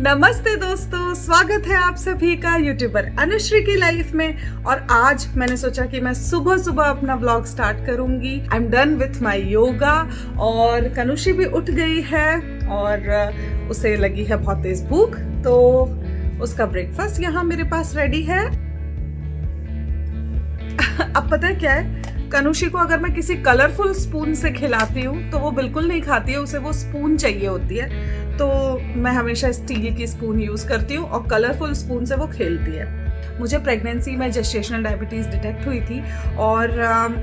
नमस्ते दोस्तों, स्वागत है आप सभी का यूट्यूबर अनुश्री की लाइफ में। और आज मैंने सोचा कि मैं सुबह सुबह अपना व्लॉग स्टार्ट करूंगी। I am done with my yoga और कनुषी भी उठ गई है और उसे लगी है बहुत तेज भूख, तो उसका ब्रेकफास्ट यहाँ मेरे पास रेडी है। अब पता है क्या है, कनुषी को अगर मैं किसी कलरफुल स्पून से खिलाती हूँ तो वो बिल्कुल नहीं खाती है, उसे वो स्पून चाहिए होती है। तो मैं हमेशा स्टील की स्पून यूज़ करती हूँ और कलरफुल स्पून से वो खेलती है। मुझे प्रेगनेंसी में जेस्टेशनल डायबिटीज़ डिटेक्ट हुई थी और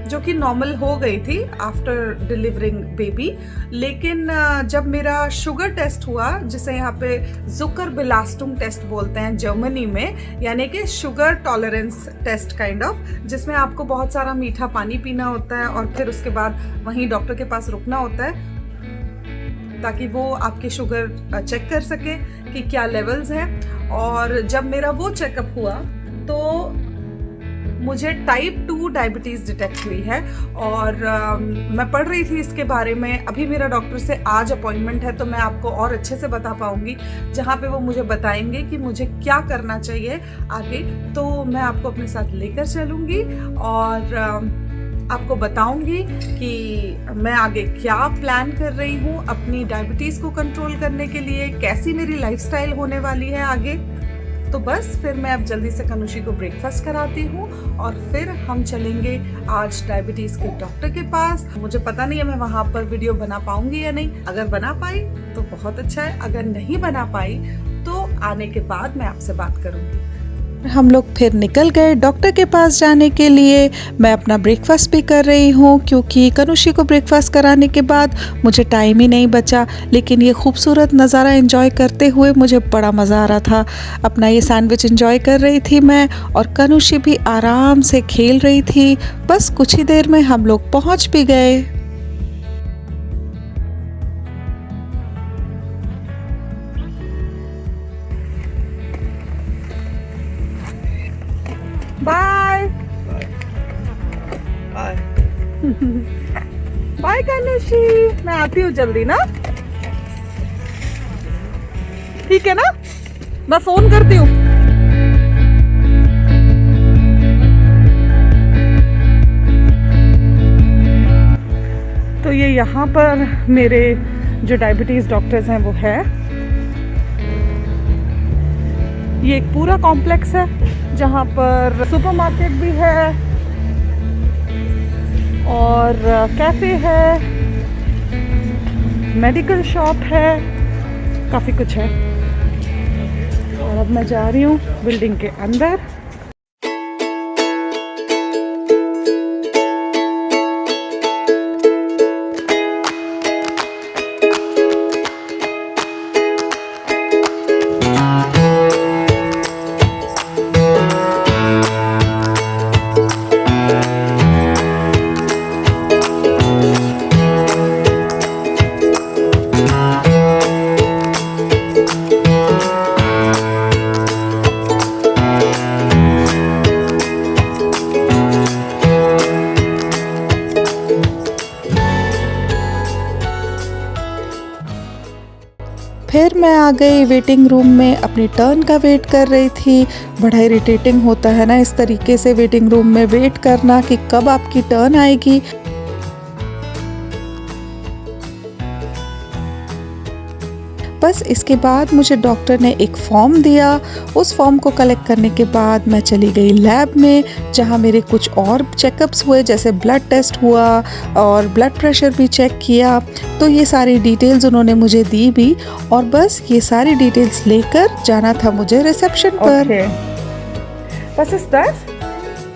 जो कि नॉर्मल हो गई थी आफ्टर डिलीवरिंग बेबी। लेकिन जब मेरा शुगर टेस्ट हुआ, जिसे यहाँ पे जुकर बिलास्टुम टेस्ट बोलते हैं जर्मनी में, यानी कि sugar tolerance test kind of, जिसमें आपको बहुत सारा मीठा पानी पीना होता है और फिर उसके बाद वहीं डॉक्टर के पास रुकना होता है ताकि वो आपकी शुगर चेक कर सके कि क्या लेवल्स हैं। और जब मेरा वो चेकअप हुआ तो मुझे टाइप 2 डायबिटीज़ डिटेक्ट हुई है और मैं पढ़ रही थी इसके बारे में। अभी मेरा डॉक्टर से आज अपॉइंटमेंट है, तो मैं आपको और अच्छे से बता पाऊंगी, जहाँ पे वो मुझे बताएंगे कि मुझे क्या करना चाहिए आगे। तो मैं आपको अपने साथ लेकर चलूँगी और आपको बताऊंगी कि मैं आगे क्या प्लान कर रही हूँ अपनी डायबिटीज़ को कंट्रोल करने के लिए, कैसी मेरी लाइफस्टाइल होने वाली है आगे। तो बस फिर मैं अब जल्दी से कनुषी को ब्रेकफास्ट कराती हूँ और फिर हम चलेंगे आज डायबिटीज़ के डॉक्टर के पास। मुझे पता नहीं है मैं वहाँ पर वीडियो बना पाऊंगी या नहीं। अगर बना पाई तो बहुत अच्छा है, अगर नहीं बना पाई तो आने के बाद मैं आपसे बात करूँगी। हम लोग फिर निकल गए डॉक्टर के पास जाने के लिए। मैं अपना ब्रेकफास्ट भी कर रही हूँ क्योंकि कनुषी को ब्रेकफास्ट कराने के बाद मुझे टाइम ही नहीं बचा। लेकिन ये खूबसूरत नज़ारा एंजॉय करते हुए मुझे बड़ा मज़ा आ रहा था। अपना ये सैंडविच एंजॉय कर रही थी मैं, और कनुषी भी आराम से खेल रही थी। बस कुछ ही देर में हम लोग पहुँच भी गए। बाय बाय कनुषी, मैं आती हूँ जल्दी ना, ठीक है ना? मैं फोन करती हूँ। तो ये यहाँ पर मेरे जो डायबिटीज़ डॉक्टर्स हैं वो है। ये एक पूरा कॉम्प्लेक्स है जहाँ पर सुपरमार्केट भी है और कैफ़े है, मेडिकल शॉप है, काफ़ी कुछ है। और अब मैं जा रही हूँ बिल्डिंग के अंदर। फिर मैं आ गई वेटिंग रूम में, अपनी टर्न का वेट कर रही थी। बड़ा इरिटेटिंग होता है ना इस तरीके से वेटिंग रूम में वेट करना कि कब आपकी टर्न आएगी। बस इसके बाद मुझे डॉक्टर ने एक फॉर्म दिया। उस फॉर्म को कलेक्ट करने के बाद मैं चली गई लैब में, जहां मेरे कुछ और चेकअप्स हुए, जैसे ब्लड टेस्ट हुआ और ब्लड प्रेशर भी चेक किया। तो ये सारी डिटेल्स उन्होंने मुझे दी भी, और बस ये सारी डिटेल्स लेकर जाना था मुझे रिसेप्शन पर। Was ist das?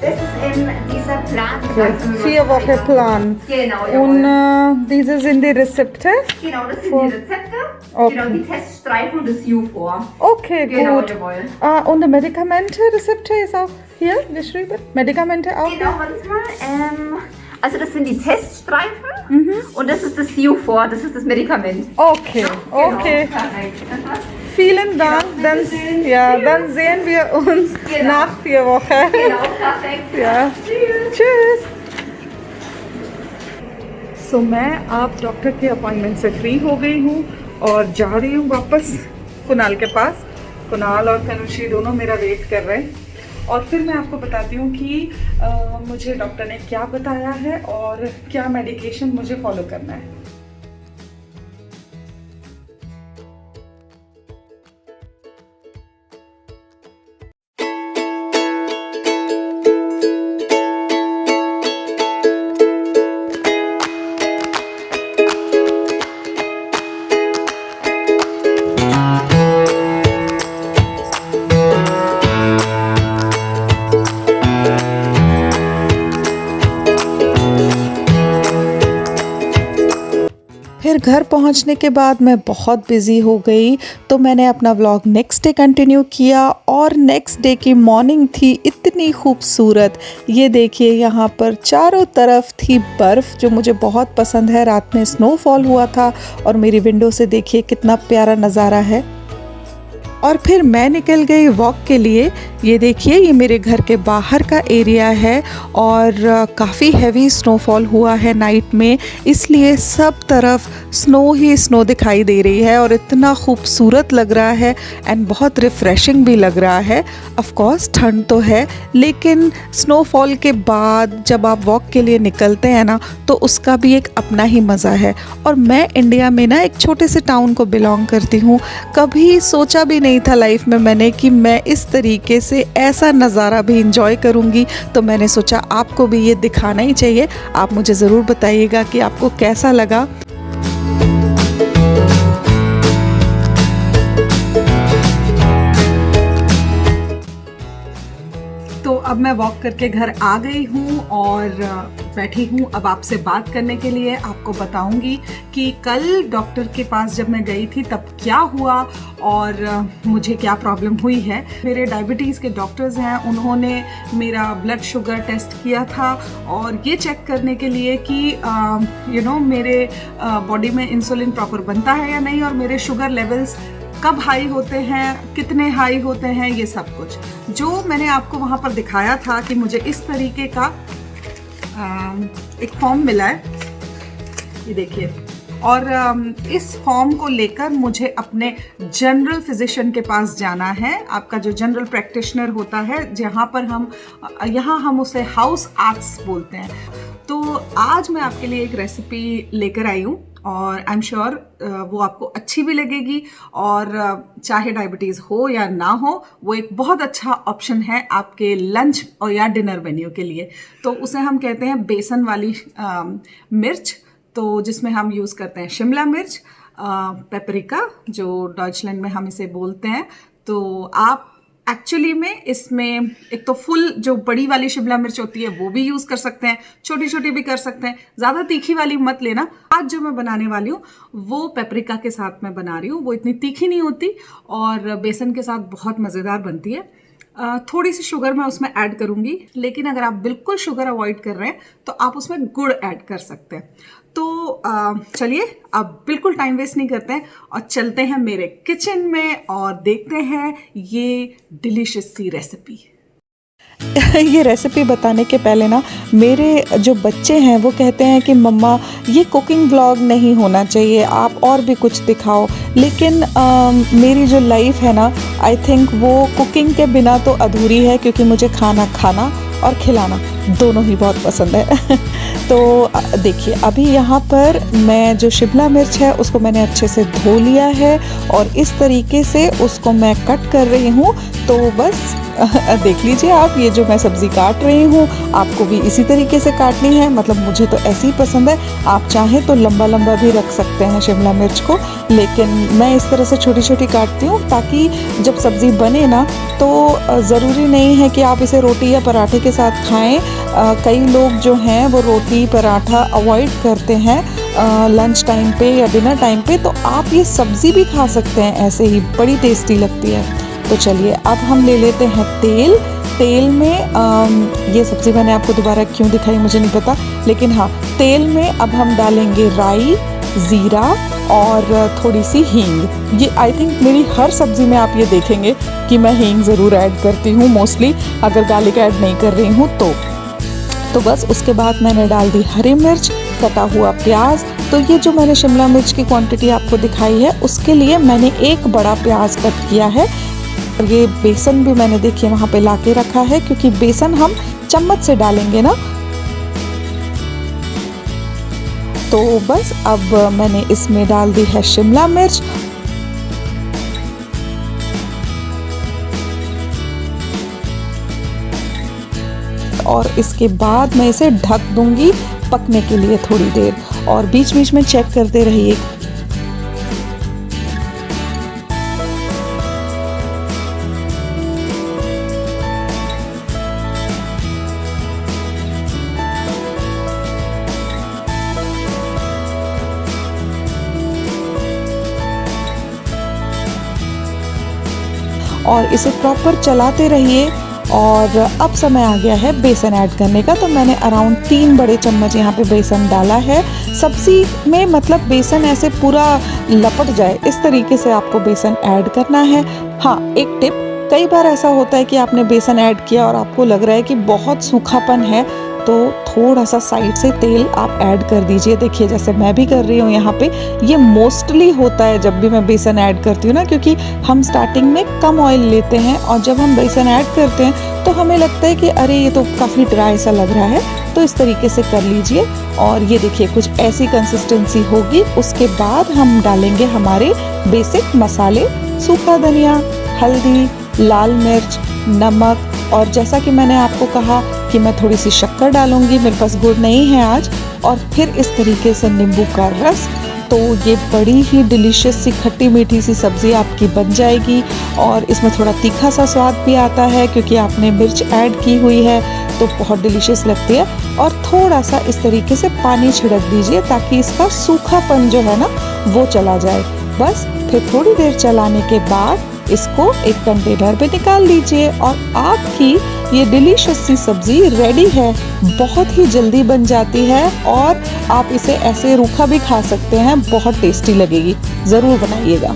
Das ist in dieser Plan. 4 Wochen Plan. Genau, Und jawohl. diese sind die Rezepte? Genau, das sind die Rezepte. Okay. Genau, die Teststreifen und das U-Vor. Okay, Genau, gut. jawohl. Und die Medikamente, Rezepte ist auch hier geschrieben? Medikamente auch? Genau, warte mal. Also das sind die Teststreifen und das ist das U-Vor, das ist das Medikament. Okay, Genau, okay. perfekt. Vielen Dank. Dann, ja, dann sehen wir uns nach 4 Wochen. Genau, perfekt. Ja. Tschüss. So, मैं अब doctor के appointment से free हो गई हूँ और जा रही हूँ वापस कुणाल के पास। कुणाल और तनुश्री दोनों मेरा वेट कर रहे हैं और फिर मैं आपको बताती हूँ कि मुझे डॉक्टर ने क्या बताया है और क्या मेडिकेशन मुझे फॉलो करना है। फिर घर पहुंचने के बाद मैं बहुत बिज़ी हो गई, तो मैंने अपना व्लॉग नेक्स्ट डे कंटिन्यू किया और नेक्स्ट डे की मॉर्निंग थी इतनी खूबसूरत। ये देखिए यहाँ पर चारों तरफ थी बर्फ़ जो मुझे बहुत पसंद है। रात में स्नोफॉल हुआ था और मेरी विंडो से देखिए कितना प्यारा नज़ारा है। और फिर मैं निकल गई वॉक के लिए। ये देखिए ये मेरे घर के बाहर का एरिया है और काफ़ी हैवी स्नोफॉल हुआ है नाइट में, इसलिए सब तरफ स्नो ही स्नो दिखाई दे रही है और इतना खूबसूरत लग रहा है एंड बहुत रिफ़्रेशिंग भी लग रहा है। ऑफ कोर्स ठंड तो है, लेकिन स्नोफॉल के बाद जब आप वॉक के लिए निकलते हैं ना तो उसका भी एक अपना ही मज़ा है। और मैं इंडिया में ना एक छोटे से टाउन को बिलोंग करती हूँ। कभी सोचा भी नहीं था लाइफ में मैंने कि मैं इस तरीके से ऐसा नज़ारा भी इंजॉय करूँगी, तो मैंने सोचा आपको भी ये दिखाना ही चाहिए। आप मुझे ज़रूर बताइएगा कि आपको कैसा लगा। तो अब मैं वॉक करके घर आ गई हूँ और बैठी हूँ अब आपसे बात करने के लिए। आपको बताऊँगी कि कल डॉक्टर के पास जब मैं गई थी तब क्या हुआ और मुझे क्या प्रॉब्लम हुई है। मेरे डायबिटीज़ के डॉक्टर्स हैं, उन्होंने मेरा ब्लड शुगर टेस्ट किया था और ये चेक करने के लिए कि मेरे बॉडी में इंसुलिन प्रॉपर बनता है या नहीं और मेरे शुगर लेवल्स कब हाई होते हैं, कितने हाई होते हैं, ये सब कुछ जो मैंने आपको वहाँ पर दिखाया था कि मुझे इस तरीके का एक फॉर्म मिला है, ये देखिए। और इस फॉर्म को लेकर मुझे अपने जनरल फिजिशियन के पास जाना है। आपका जो जनरल प्रैक्टिशनर होता है, यहाँ हम उसे हाउस आर्ट्स बोलते हैं। तो आज मैं आपके लिए एक रेसिपी लेकर आई हूँ और आई एम श्योर वो आपको अच्छी भी लगेगी और चाहे डायबिटीज़ हो या ना हो, वो एक बहुत अच्छा ऑप्शन है आपके लंच और या डिनर मेन्यू के लिए। तो उसे हम कहते हैं बेसन वाली मिर्च, तो जिसमें हम यूज़ करते हैं शिमला मिर्च, पेपरिका जो डॉइचलैंड में हम इसे बोलते हैं। तो आप एक्चुअली में इसमें एक तो फुल जो बड़ी वाली शिमला मिर्च होती है वो भी यूज़ कर सकते हैं, छोटी छोटी भी कर सकते हैं, ज़्यादा तीखी वाली मत लेना। आज जो मैं बनाने वाली हूँ वो पेपरिका के साथ मैं बना रही हूँ। वो इतनी तीखी नहीं होती और बेसन के साथ बहुत मज़ेदार बनती है। थोड़ी सी शुगर मैं उसमें ऐड करूँगी, लेकिन अगर आप बिल्कुल शुगर अवॉइड कर रहे हैं तो आप उसमें गुड़ ऐड कर सकते हैं। तो चलिए अब बिल्कुल टाइम वेस्ट नहीं करते हैं और चलते हैं मेरे किचन में और देखते हैं ये डिलीशियस सी रेसिपी। ये रेसिपी बताने के पहले ना मेरे जो बच्चे हैं वो कहते हैं कि मम्मा ये कुकिंग ब्लॉग नहीं होना चाहिए, आप और भी कुछ दिखाओ। लेकिन मेरी जो लाइफ है ना, आई थिंक वो कुकिंग के बिना तो अधूरी है, क्योंकि मुझे खाना और खिलाना दोनों ही बहुत पसंद है। तो देखिए अभी यहाँ पर मैं जो शिमला मिर्च है उसको मैंने अच्छे से धो लिया है और इस तरीके से उसको मैं कट कर रही हूँ। तो बस देख लीजिए आप, ये जो मैं सब्ज़ी काट रही हूँ आपको भी इसी तरीके से काटनी है। मतलब मुझे तो ऐसे ही पसंद है, आप चाहें तो लंबा लंबा भी रख सकते हैं शिमला मिर्च को, लेकिन मैं इस तरह से छोटी छोटी काटती हूँ ताकि जब सब्ज़ी बने ना तो ज़रूरी नहीं है कि आप इसे रोटी या पराठे के साथ खाएं। कई लोग जो हैं वो रोटी पराठा अवॉइड करते हैं लंच टाइम पे या डिनर टाइम पे, तो आप ये सब्ज़ी भी खा सकते हैं ऐसे ही, बड़ी टेस्टी लगती है। तो चलिए अब हम ले लेते हैं तेल में ये सब्ज़ी मैंने आपको दोबारा क्यों दिखाई मुझे नहीं पता, लेकिन हाँ तेल में अब हम डालेंगे राई, ज़ीरा और थोड़ी सी हींग। ये आई थिंक मेरी हर सब्ज़ी में आप ये देखेंगे कि मैं हींग ज़रूर ऐड करती हूँ मोस्टली, अगर गार्लिक ऐड नहीं कर रही हूँ तो बस उसके बाद मैंने डाल दी हरी मिर्च, कटा हुआ प्याज। तो ये जो मैंने शिमला मिर्च की क्वांटिटी आपको दिखाई है उसके लिए मैंने एक बड़ा प्याज कट किया है। और ये बेसन भी मैंने देखिए वहाँ पे लाके रखा है, क्योंकि बेसन हम चम्मच से डालेंगे ना। तो बस अब मैंने इसमें डाल दी है शिमला मिर्च। और इसके बाद मैं इसे ढक दूंगी पकने के लिए थोड़ी देर, और बीच बीच में चेक करते रहिए। और इसे प्रॉपर चलाते रहिए। और अब समय आ गया है बेसन ऐड करने का। तो मैंने अराउंड 3 बड़े चम्मच यहाँ पे बेसन डाला है। सब्जी में मतलब बेसन ऐसे पूरा लपट जाए इस तरीके से आपको बेसन ऐड करना है। हाँ, एक टिप, कई बार ऐसा होता है कि आपने बेसन ऐड किया और आपको लग रहा है कि बहुत सूखापन है, तो थोड़ा सा साइड से तेल आप ऐड कर दीजिए। देखिए जैसे मैं भी कर रही हूँ यहाँ पे। ये मोस्टली होता है जब भी मैं बेसन ऐड करती हूँ ना, क्योंकि हम स्टार्टिंग में कम ऑयल लेते हैं और जब हम बेसन ऐड करते हैं तो हमें लगता है कि अरे ये तो काफ़ी ड्राई सा लग रहा है। तो इस तरीके से कर लीजिए। और ये देखिए कुछ ऐसी कंसिस्टेंसी होगी। उसके बाद हम डालेंगे हमारे बेसिक मसाले, सूखा धनिया, हल्दी, लाल मिर्च, नमक, और जैसा कि मैंने आपको कहा कि मैं थोड़ी सी शक्कर डालूंगी, मेरे पास गुड़ नहीं है आज। और फिर इस तरीके से नींबू का रस। तो ये बड़ी ही डिलीशियस सी खट्टी मीठी सी सब्ज़ी आपकी बन जाएगी। और इसमें थोड़ा तीखा सा स्वाद भी आता है क्योंकि आपने मिर्च ऐड की हुई है, तो बहुत डिलीशियस लगती है। और थोड़ा सा इस तरीके से पानी छिड़क दीजिए ताकि इसका सूखापन जो है ना वो चला जाए। बस फिर थोड़ी देर चलाने के बाद इसको एक कंटेनर पे निकाल लीजिए और आपकी ये डिलीशियस सी सब्जी रेडी है। बहुत ही जल्दी बन जाती है और आप इसे ऐसे रूखा भी खा सकते हैं, बहुत टेस्टी लगेगी। ज़रूर बनाइएगा।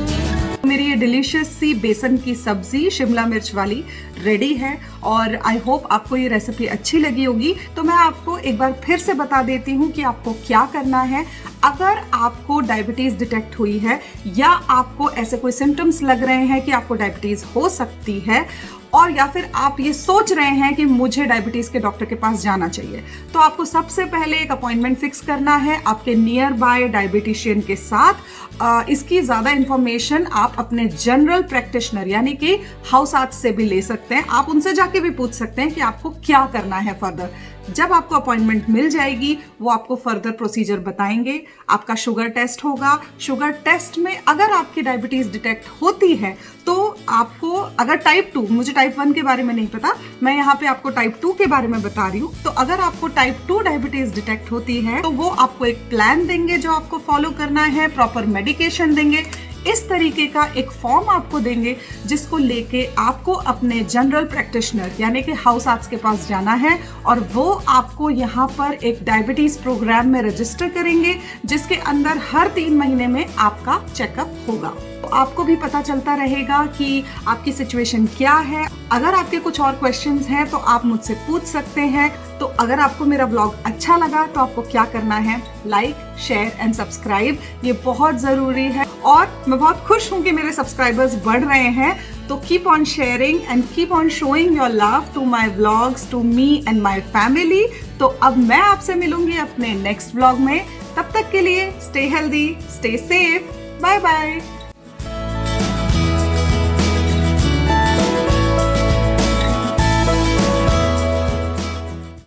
मेरी ये डिलीशियस सी बेसन की सब्जी शिमला मिर्च वाली रेडी है और आई होप आपको ये रेसिपी अच्छी लगी होगी। तो मैं आपको एक बार फिर से बता देती हूँ कि आपको क्या करना है। अगर आपको डायबिटीज़ डिटेक्ट हुई है या आपको ऐसे कोई सिम्टम्स लग रहे हैं कि आपको डायबिटीज़ हो सकती है, और या फिर आप ये सोच रहे हैं कि मुझे डायबिटीज़ के डॉक्टर के पास जाना चाहिए, तो आपको सबसे पहले एक अपॉइंटमेंट फिक्स करना है आपके नियर बाय डायबिटिशियन के साथ। इसकी ज़्यादा इन्फॉर्मेशन आप अपने जनरल प्रैक्टिशनर यानी कि हाउस आर्ट्स से भी ले सकते हैं। आप उनसे जाके भी पूछ सकते हैं कि आपको क्या करना है फर्दर। जब आपको अपॉइंटमेंट मिल जाएगी वो आपको फर्दर प्रोसीजर बताएंगे। आपका शुगर टेस्ट होगा। शुगर टेस्ट में अगर आपकी डायबिटीज़ डिटेक्ट होती है तो आपको, अगर टाइप 2, मुझे टाइप 1 के बारे में नहीं पता, मैं यहाँ पे आपको टाइप 2 के बारे में बता रही हूँ। तो अगर आपको टाइप 2 डायबिटीज़ डिटेक्ट होती है तो वो आपको एक प्लान देंगे जो आपको फॉलो करना है, प्रॉपर मेडिकेशन देंगे। इस तरीके का एक फॉर्म आपको देंगे जिसको लेके आपको अपने जनरल प्रैक्टिशनर यानी कि हाउस आर्ट्स के पास जाना है और वो आपको यहाँ पर एक डायबिटीज़ प्रोग्राम में रजिस्टर करेंगे जिसके अंदर हर 3 महीने में आपका चेकअप होगा। तो आपको भी पता चलता रहेगा कि आपकी सिचुएशन क्या है। अगर आपके कुछ और क्वेश्चंस हैं तो आप मुझसे पूछ सकते हैं। तो अगर आपको मेरा व्लॉग अच्छा लगा तो आपको क्या करना है, लाइक, शेयर एंड सब्सक्राइब, ये बहुत ज़रूरी है। और मैं बहुत खुश हूँ कि मेरे सब्सक्राइबर्स बढ़ रहे हैं। तो keep on sharing and keep on showing your love to my vlogs, to me and my family. तो अब मैं आपसे मिलूंगी अपने नेक्स्ट व्लॉग में। तब तक के लिए stay healthy, stay safe, bye bye.